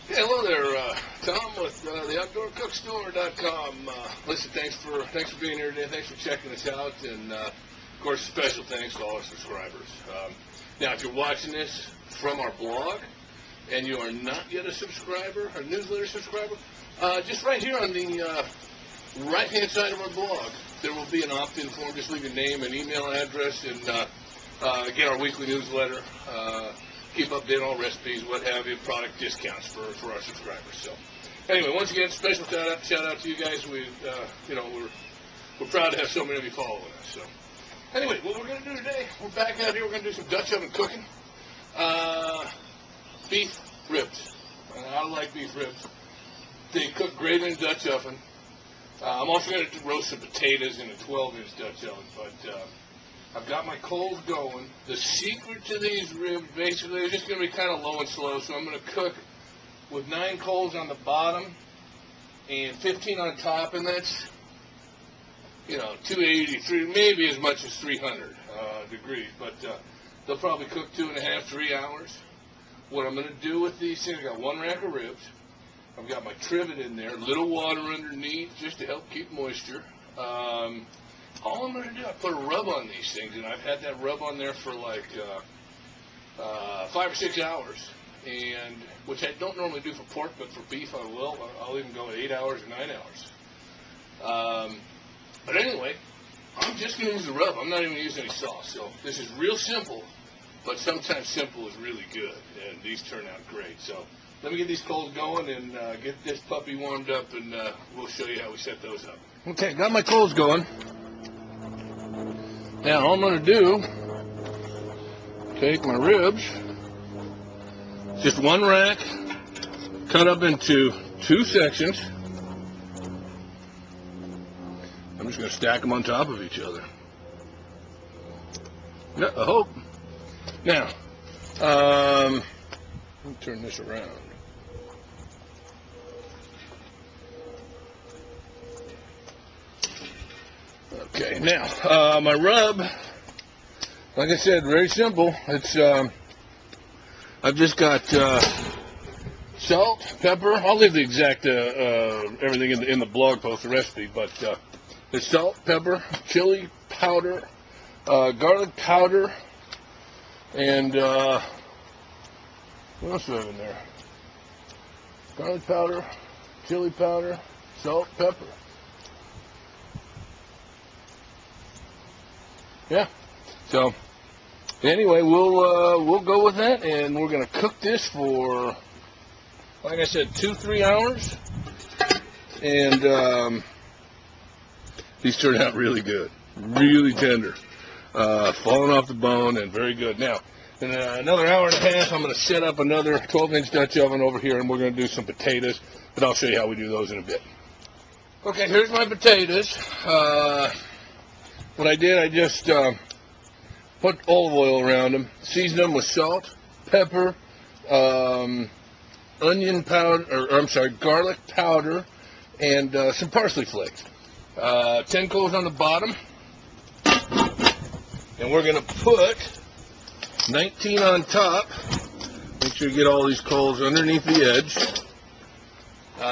Hey, hello there, Tom with theoutdoorcookstore.com. Listen, thanks for being here today. Thanks for checking us out, and of course, special thanks to all our subscribers. Now, if you're watching this from our blog and you are not yet a subscriber, a newsletter subscriber, just right here on the right-hand side of our blog, there will be an opt-in form. Just leave your name and email address, and get our weekly newsletter. Keep updated on recipes, what have you, product discounts for our subscribers. So, anyway, once again, special shout out to you guys. We're proud to have so many of you following us. So, anyway, what we're going to do today, we're back out here. We're going to do some Dutch oven cooking. Beef ribs. I like beef ribs. They cook great in a Dutch oven. I'm also going to roast some potatoes in a 12-inch Dutch oven, but I've got my coals going. The secret to these ribs, basically, is just going to be kind of low and slow. So I'm going to cook with 9 coals on the bottom and 15 on top, and that's, 280, maybe as much as 300 degrees. But they'll probably cook 2.5, 3 hours. What I'm going to do with these things, I've got 1 rack of ribs. I've got my trivet in there, a little water underneath just to help keep moisture. All I'm going to do, I put a rub on these things, and I've had that rub on there for like 5 or 6 hours, and which I don't normally do for pork, but for beef I will. I'll even go at 8 hours or 9 hours. But anyway, I'm just going to use the rub. I'm not even going to use any sauce. So this is real simple, but sometimes simple is really good, and these turn out great. So let me get these coals going and get this puppy warmed up, and we'll show you how we set those up. Okay, got my coals going. Now, all I'm going to do, take my ribs, just 1 rack, cut up into 2 sections. I'm just going to stack them on top of each other. Yeah, I hope. Now, let me turn this around. Okay, now, my rub, like I said, very simple. It's, I've just got salt, pepper. I'll leave the exact everything in the blog post, the recipe, but it's salt, pepper, chili powder, garlic powder, and what else do I have in there? Garlic powder, chili powder, salt, pepper. Yeah. So anyway, we'll go with that, and we're gonna cook this for, like I said, 2-3 hours, and these turned out really good, really tender, falling off the bone, and very good. Now, in another hour and a half, I'm gonna set up another 12-inch Dutch oven over here, and we're gonna do some potatoes, but I'll show you how we do those in a bit. Okay, here's my potatoes. What I did, I just put olive oil around them, seasoned them with salt, pepper, onion powder, garlic powder, and some parsley flakes. 10 coals on the bottom, and we're going to put 19 on top. Make sure you get all these coals underneath the edge.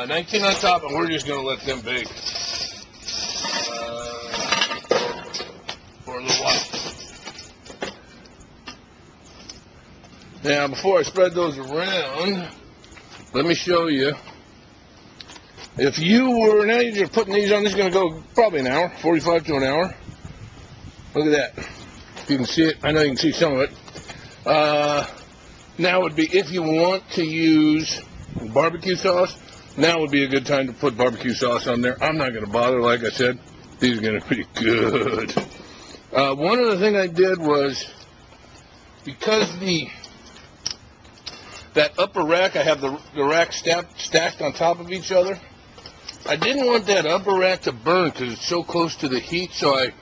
19 on top, and we're just going to let them bake for a little while. Now, before I spread those around, let me show you. If you were, now you're just putting these on, this is going to go probably an hour, 45 to an hour. Look at that. If you can see it, I know you can see some of it. Now would be, if you want to use barbecue sauce, now would be a good time to put barbecue sauce on there. I'm not going to bother, like I said. These are going to be good. One other thing I did was, because that upper rack, I have the rack stacked on top of each other. I didn't want that upper rack to burn because it's so close to the heat, so I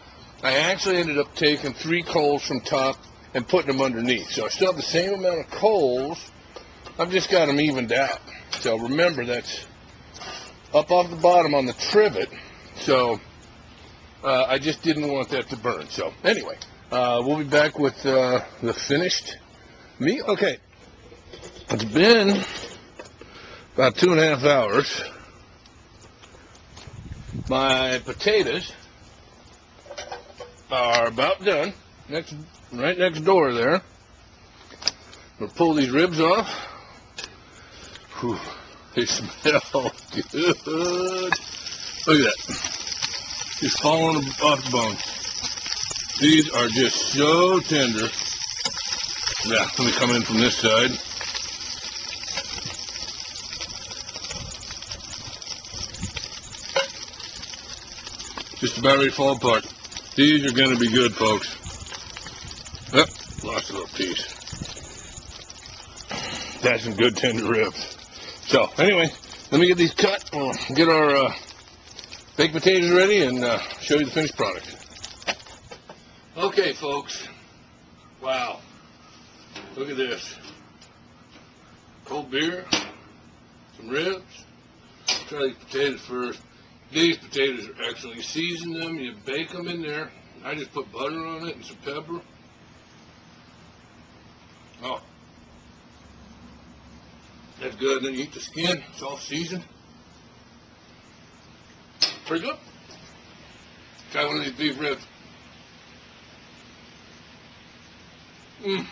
actually ended up taking 3 coals from top and putting them underneath. So I still have the same amount of coals. I've just got them evened out. So remember, that's up off the bottom on the trivet. So I just didn't want that to burn. So anyway, we'll be back with the finished meat. Okay, it's been about 2.5 hours. My potatoes are about done. Right next door there. We'll pull these ribs off. Whew, they smell good. Look at that. Just falling off the bone. These are just so tender. Yeah, let me come in from this side. Just about ready to fall apart. These are going to be good, folks. Oh, lost a little piece. That's some good tender ribs. So, anyway, let me get these cut. We'll get our baked potatoes ready and show you the finished product. Okay, folks. Wow. Look at this. Cold beer, some ribs. Try these potatoes first. These potatoes are excellent. You season them, you bake them in there. I just put butter on it and some pepper. Oh, that's good. Then you eat the skin. It's all seasoned. Pretty good. Try one of these beef ribs. Mmm.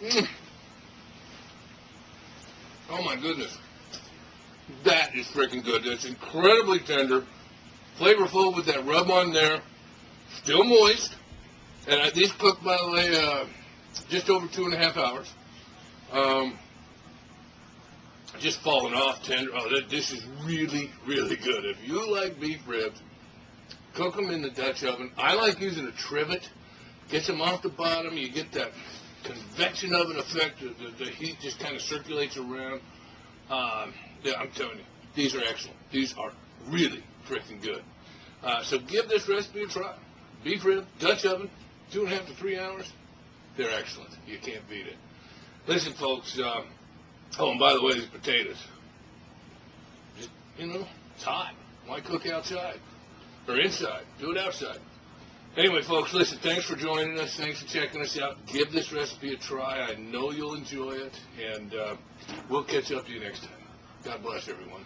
Mmm. Oh my goodness. That is freaking good. That's incredibly tender, flavorful with that rub on there, still moist. And these cooked, by the way, just over 2.5 hours. Just falling off tender. Oh, this is really, really good. If you like beef ribs, cook them in the Dutch oven. I like using a trivet. Gets them off the bottom. You get that convection oven effect. The heat just kind of circulates around. Yeah, I'm telling you, these are excellent. These are really freaking good. So give this recipe a try. Beef rib, Dutch oven, 2.5 to 3 hours. They're excellent. You can't beat it. Listen, folks. Oh, and by the way, these potatoes. Just, it's hot. Why cook outside or inside? Do it outside. Anyway, folks, listen. Thanks for joining us. Thanks for checking us out. Give this recipe a try. I know you'll enjoy it, and we'll catch up to you next time. God bless everyone.